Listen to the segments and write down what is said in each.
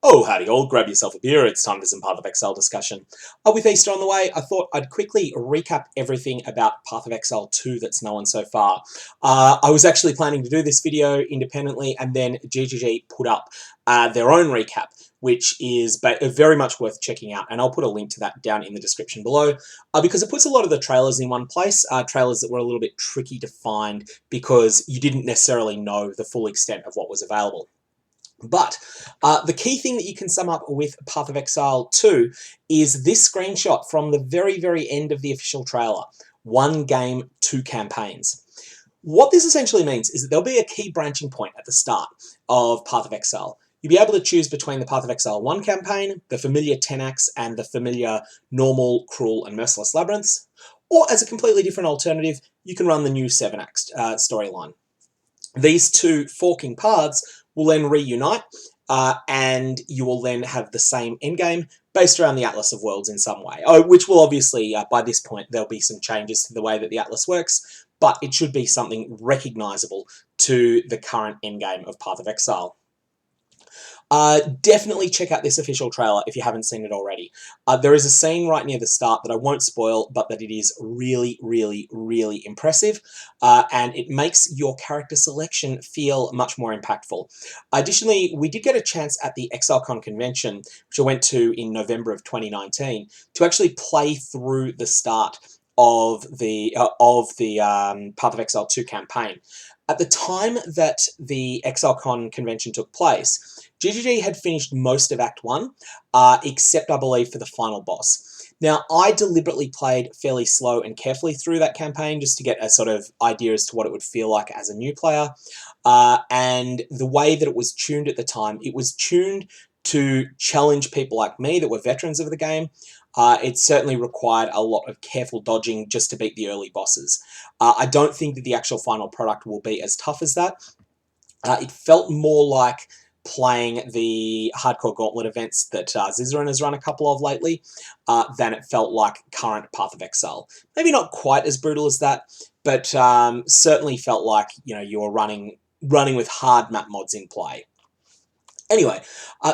Oh, howdy all, grab yourself a beer, it's time for some Path of Exile discussion. With Easter on the way, I thought I'd quickly recap everything about Path of Exile 2 that's known so far. I was actually planning to do this video independently, and then GGG put up their own recap, which is very much worth checking out, and I'll put a link to that down in the description below, because it puts a lot of the trailers in one place, trailers that were a little bit tricky to find because you didn't necessarily know the full extent of what was available. But the key thing that you can sum up with Path of Exile 2 is this screenshot from the very, very end of the official trailer. 1 game, 2 campaigns. What this essentially means is that there'll be a key branching point at the start of Path of Exile. You'll be able to choose between the Path of Exile 1 campaign, the familiar 10 acts, and the familiar normal, cruel, and merciless labyrinths. Or as a completely different alternative, you can run the new 7 acts storyline. These two forking paths will then reunite, and you will then have the same endgame based around the Atlas of Worlds in some way, which will obviously, by this point, there'll be some changes to the way that the Atlas works, but it should be something recognisable to the current endgame of Path of Exile. Definitely check out this official trailer if you haven't seen it already. There is a scene right near the start that I won't spoil, but that it is really, really, really impressive, and it makes your character selection feel much more impactful. Additionally, we did get a chance at the Exilecon convention, which I went to in November of 2019, to actually play through the start of the Path of Exile 2 campaign. At the time that the Exilecon convention took place, GGG had finished most of Act 1, except, I believe, for the final boss. Now, I deliberately played fairly slow and carefully through that campaign just to get a sort of idea as to what it would feel like as a new player, and the way that it was tuned at the time, it was tuned to challenge people like me that were veterans of the game. It certainly required a lot of careful dodging just to beat the early bosses. I don't think that the actual final product will be as tough as that. It felt more like playing the hardcore gauntlet events that Zizaran has run a couple of lately, than it felt like current Path of Exile. Maybe not quite as brutal as that, but certainly felt like, you know, you were running with hard map mods in play. Anyway,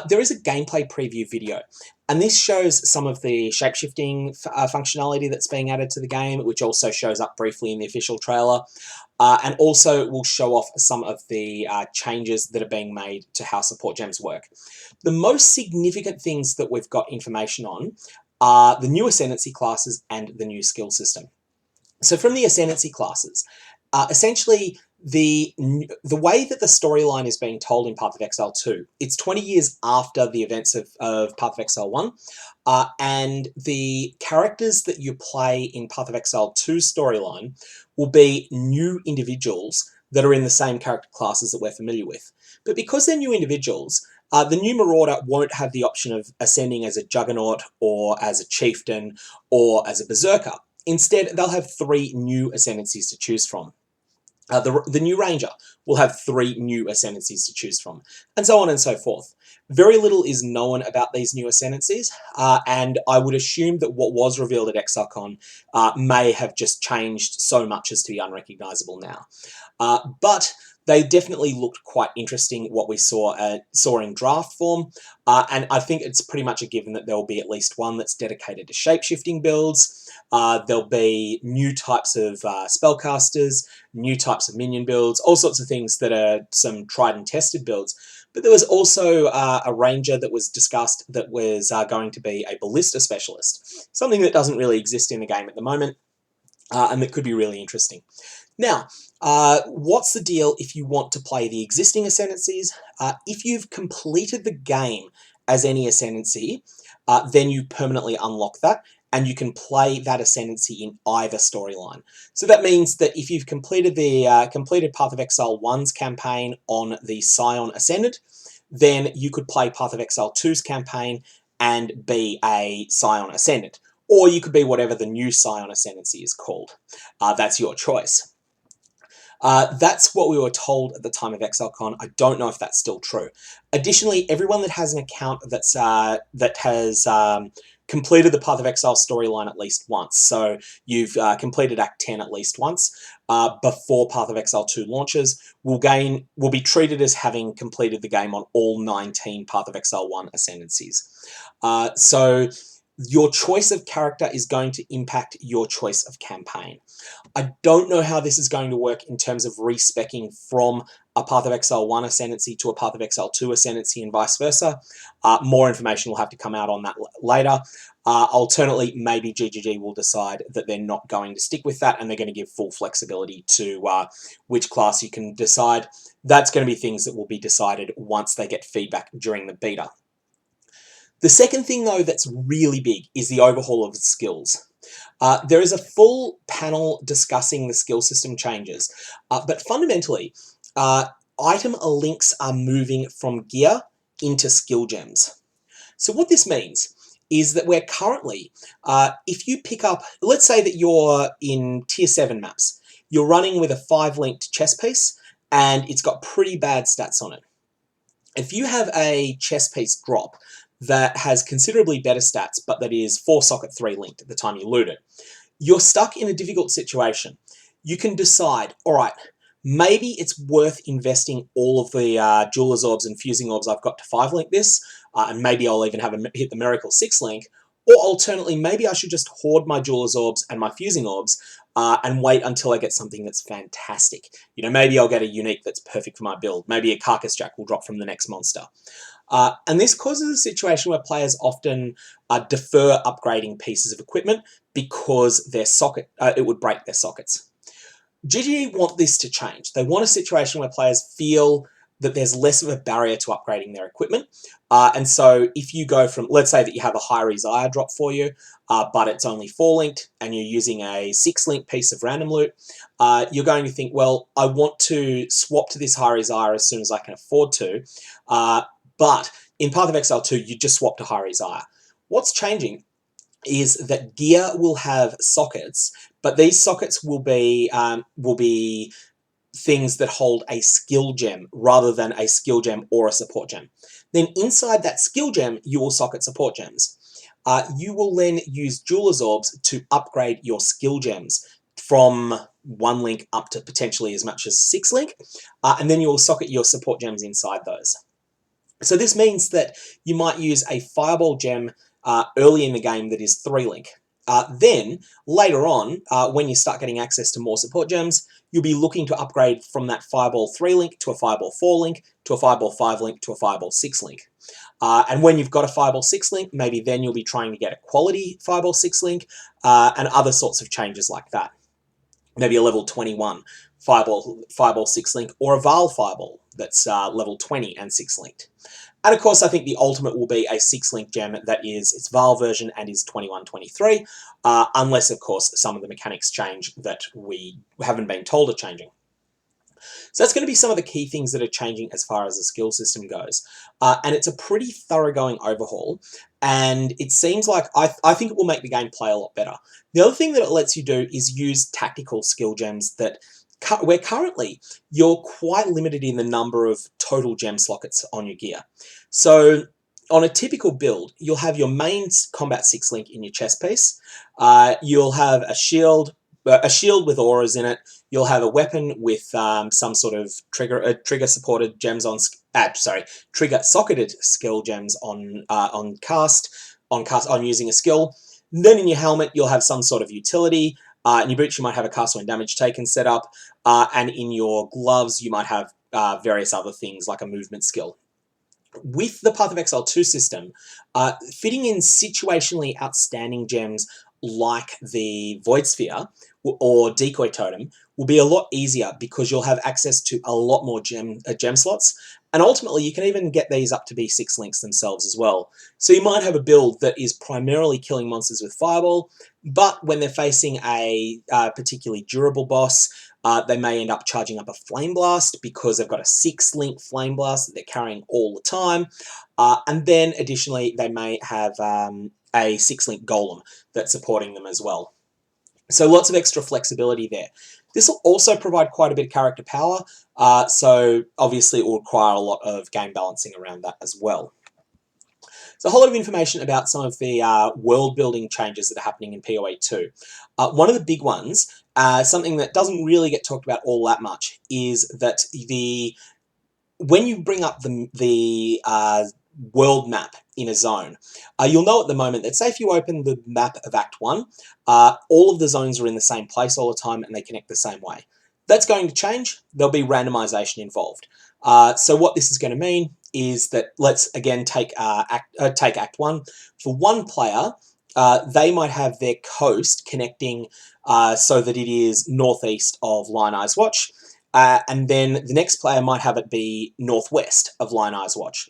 there is a gameplay preview video, and this shows some of the shapeshifting functionality that's being added to the game, which also shows up briefly in the official trailer, and also will show off some of the changes that are being made to how support gems work. The most significant things that we've got information on are the new Ascendancy classes and the new skill system. So from the Ascendancy classes, essentially, the way that the storyline is being told in Path of Exile 2, it's 20 years after the events of Path of Exile 1, and the characters that you play in Path of Exile 2's storyline will be new individuals that are in the same character classes that we're familiar with. But because they're new individuals, the new Marauder won't have the option of ascending as a Juggernaut, or as a Chieftain, or as a Berserker. Instead, they'll have 3 new Ascendancies to choose from. The new Ranger will have 3 new Ascendancies to choose from, and so on and so forth. Very little is known about these new Ascendancies, and I would assume that what was revealed at Exilecon may have just changed so much as to be unrecognisable now. But they definitely looked quite interesting, what we saw in draft form, and I think it's pretty much a given that there will be at least one that's dedicated to shapeshifting builds. There'll be new types of spellcasters, new types of minion builds, all sorts of things that are some tried and tested builds. But there was also a ranger that was discussed that was going to be a ballista specialist, something that doesn't really exist in the game at the moment, and that could be really interesting. Now, what's the deal if you want to play the existing Ascendancies? If you've completed the game as any Ascendancy, then you permanently unlock that, and you can play that Ascendancy in either storyline. So that means that if you've completed the completed Path of Exile 1's campaign on the Scion Ascendant, then you could play Path of Exile 2's campaign and be a Scion Ascendant. Or you could be whatever the new Scion Ascendancy is called. That's your choice. That's what we were told at the time of Exilecon. I don't know if that's still true. Additionally, everyone that has an account that has completed the Path of Exile storyline at least once, so you've completed Act 10 at least once before Path of Exile 2 launches, will be treated as having completed the game on all 19 Path of Exile 1 Ascendancies. So your choice of character is going to impact your choice of campaign. I don't know how this is going to work in terms of respecing from a Path of Exile 1 Ascendancy to a Path of Exile 2 Ascendancy and vice versa. More information will have to come out on that later. Alternately, maybe GGG will decide that they're not going to stick with that and they're going to give full flexibility to which class you can decide. That's going to be things that will be decided once they get feedback during the beta. The second thing, though, that's really big is the overhaul of the skills. There is a full panel discussing the skill system changes, but fundamentally, item links are moving from gear into skill gems. So what this means is that we're currently, if you pick up, let's say that you're in tier 7 maps, you're running with a 5-linked chess piece, and it's got pretty bad stats on it. If you have a chess piece drop that has considerably better stats, but that is 4-socket 3-linked at the time you loot it, you're stuck in a difficult situation. You can decide, all right, maybe it's worth investing all of the jeweler's orbs and fusing orbs I've got to 5-link this, and maybe I'll even have hit the miracle 6-link, or alternately, maybe I should just hoard my jeweler's orbs and my fusing orbs and wait until I get something that's fantastic. You know, maybe I'll get a unique that's perfect for my build. Maybe a carcass jack will drop from the next monster. And this causes a situation where players often defer upgrading pieces of equipment because their socket, it would break their sockets. GGE want this to change. They want a situation where players feel that there's less of a barrier to upgrading their equipment. And so if you go from, let's say that you have a high Exile drop for you, but it's only 4-linked and you're using a 6-link piece of random loot, you're going to think, well, I want to swap to this high Exile as soon as I can afford to. But in Path of Exile 2, you just swap to high Exile. What's changing is that gear will have sockets, but these sockets will be things that hold a skill gem rather than a skill gem or a support gem. Then inside that skill gem, you will socket support gems. You will then use jeweler's orbs to upgrade your skill gems from 1-link up to potentially as much as 6-link, and then you will socket your support gems inside those. So this means that you might use a fireball gem early in the game that is 3-link. Then, later on, when you start getting access to more support gems, you'll be looking to upgrade from that fireball 3-link to a fireball 4-link, to a fireball 5-link, to a fireball 6-link. And when you've got a fireball 6-link, maybe then you'll be trying to get a quality fireball 6-link, and other sorts of changes like that. Maybe a level 21 fireball 6-link, or a Val fireball that's level 20 and 6-linked. And of course, I think the ultimate will be a 6-link gem that is its Val version and is 21-23, unless, of course, some of the mechanics change that we haven't been told are changing. So that's going to be some of the key things that are changing as far as the skill system goes. And it's a pretty thoroughgoing overhaul, and it seems like I think it will make the game play a lot better. The other thing that it lets you do is use tactical skill gems that where currently you're quite limited in the number of total gem sockets on your gear. So on a typical build, you'll have your main combat 6-link in your chest piece. You'll have a shield with auras in it. You'll have a weapon with some sort of trigger supported gems on trigger socketed skill gems on using a skill. Then in your helmet, you'll have some sort of utility. In your boots, you might have a cast when damage taken set up, and in your gloves, you might have various other things like a movement skill. With the Path of Exile 2 system, fitting in situationally outstanding gems like the Void Sphere or Decoy Totem will be a lot easier because you'll have access to a lot more gem slots, and ultimately you can even get these up to be 6-links themselves as well. So you might have a build that is primarily killing monsters with Fireball, but when they're facing a particularly durable boss, they may end up charging up a Flame Blast because they've got a 6-link Flame Blast that they're carrying all the time, and then additionally they may have a 6-link Golem that's supporting them as well. So lots of extra flexibility there. This will also provide quite a bit of character power, so obviously it will require a lot of game balancing around that as well. So a whole lot of information about some of the world building changes that are happening in PoE 2. One of the big ones, something that doesn't really get talked about all that much, is that when you bring up the world map in a zone, you'll know at the moment that, say if you open the map of Act 1, all of the zones are in the same place all the time and they connect the same way. That's going to change. There'll be randomization involved. So what this is going to mean is that, let's again take Act 1. For one player, they might have their coast connecting so that it is northeast of Lion Eyes Watch, and then the next player might have it be northwest of Lion Eyes Watch.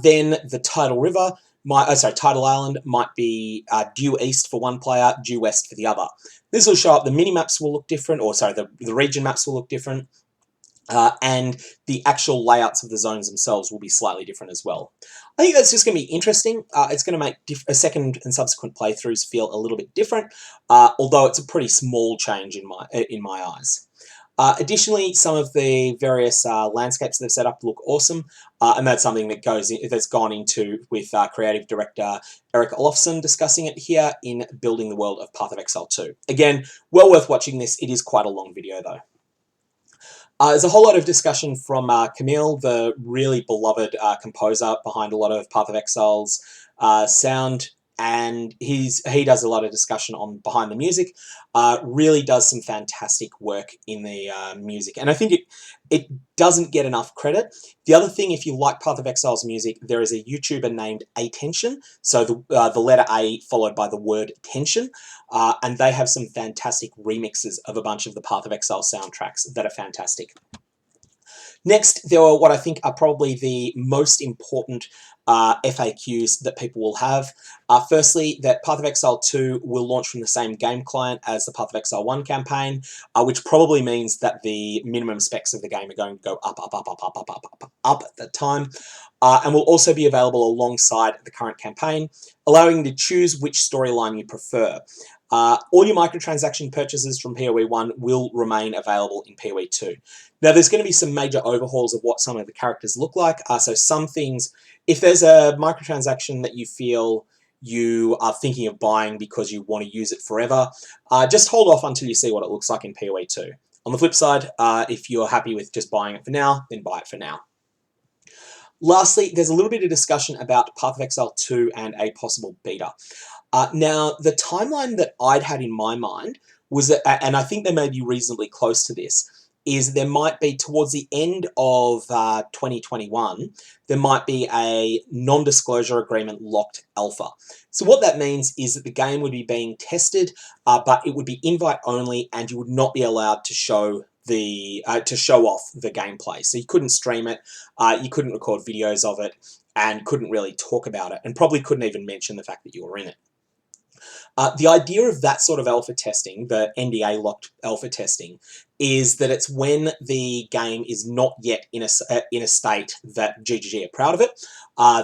Then the tidal river, tidal island might be due east for one player, due west for the other. This will show up, the mini-maps will look different, or sorry, the region maps will look different, and the actual layouts of the zones themselves will be slightly different as well. I think that's just going to be interesting. It's going to make second and subsequent playthroughs feel a little bit different, although it's a pretty small change in my eyes. Additionally, some of the various landscapes they've set up look awesome, and that's something that's gone into with creative director Eric Olofsson discussing it here in Building the World of Path of Exile 2. Again, well worth watching this. It is quite a long video though. There's a whole lot of discussion from Camille, the really beloved composer behind a lot of Path of Exile's sound, and he does a lot of discussion on behind the music. Really does some fantastic work in the music, and I think it doesn't get enough credit. The other thing, if you like Path of Exile's music, there is a YouTuber named Attention, so the letter A followed by the word tension, and they have some fantastic remixes of a bunch of the Path of Exile soundtracks that are fantastic. Next, there are what I think are probably the most important FAQs that people will have. Firstly, that Path of Exile 2 will launch from the same game client as the Path of Exile 1 campaign, which probably means that the minimum specs of the game are going to go up at that time, and will also be available alongside the current campaign, allowing you to choose which storyline you prefer. All your microtransaction purchases from PoE 1 will remain available in PoE 2. Now, there's going to be some major overhauls of what some of the characters look like. So some things, if there's a microtransaction that you feel you are thinking of buying because you want to use it forever, just hold off until you see what it looks like in PoE 2. On the flip side, if you're happy with just buying it for now, then buy it for now. Lastly, there's a little bit of discussion about Path of Exile 2 and a possible beta. Now, the timeline that I'd had in my mind was that, and I think they may be reasonably close to this, is there might be, towards the end of 2021, there might be a non-disclosure agreement locked alpha. So what that means is that the game would be being tested, but it would be invite only, and you would not be allowed to show off the gameplay. So you couldn't stream it, you couldn't record videos of it, and couldn't really talk about it, and probably couldn't even mention the fact that you were in it. The idea of that sort of alpha testing, the NDA-locked alpha testing, is that it's when the game is not yet in a state that GGG are proud of it.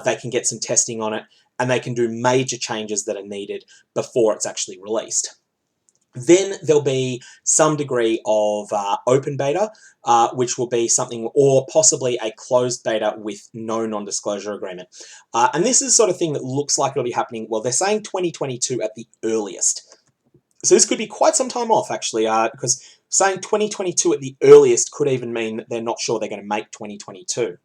They can get some testing on it, and they can do major changes that are needed before it's actually released. Then there'll be some degree of open beta, which will be something, or possibly a closed beta with no non-disclosure agreement. And this is the sort of thing that looks like it'll be happening, well, they're saying 2022 at the earliest. So this could be quite some time off, actually, because saying 2022 at the earliest could even mean that they're not sure they're going to make 2022.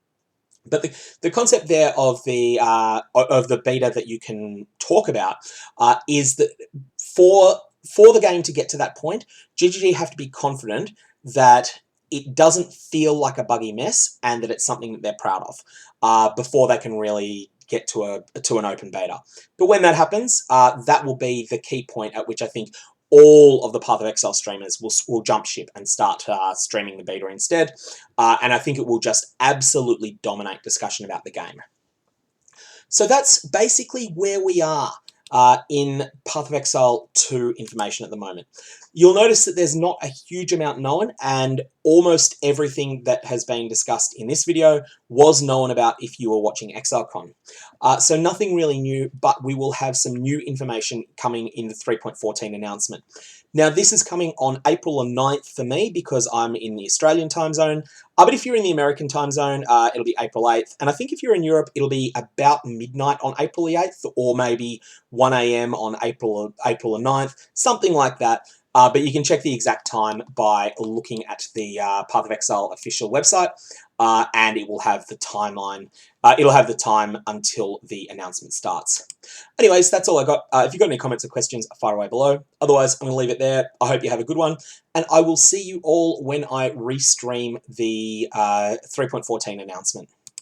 But the concept there of the beta that you can talk about is that for the game to get to that point, GGG have to be confident that it doesn't feel like a buggy mess and that it's something that they're proud of before they can really get to an open beta. But when that happens, that will be the key point at which I think all of the Path of Exile streamers will jump ship and start streaming the beta instead. And I think it will just absolutely dominate discussion about the game. So that's basically where we are in Path of Exile 2 information at the moment. You'll notice that there's not a huge amount known, and almost everything that has been discussed in this video was known about if you were watching Exilecon. So nothing really new, but we will have some new information coming in the 3.14 announcement. Now, this is coming on April the 9th for me because I'm in the Australian time zone. But if you're in the American time zone, it'll be April 8th. And I think if you're in Europe, it'll be about midnight on April the 8th, or maybe 1 a.m. on April the 9th, something like that. But you can check the exact time by looking at the Path of Exile official website, and it will have the timeline. It'll have the time until the announcement starts. Anyways, that's all I got. If you've got any comments or questions, fire away below. Otherwise, I'm going to leave it there. I hope you have a good one, and I will see you all when I restream the 3.14 announcement.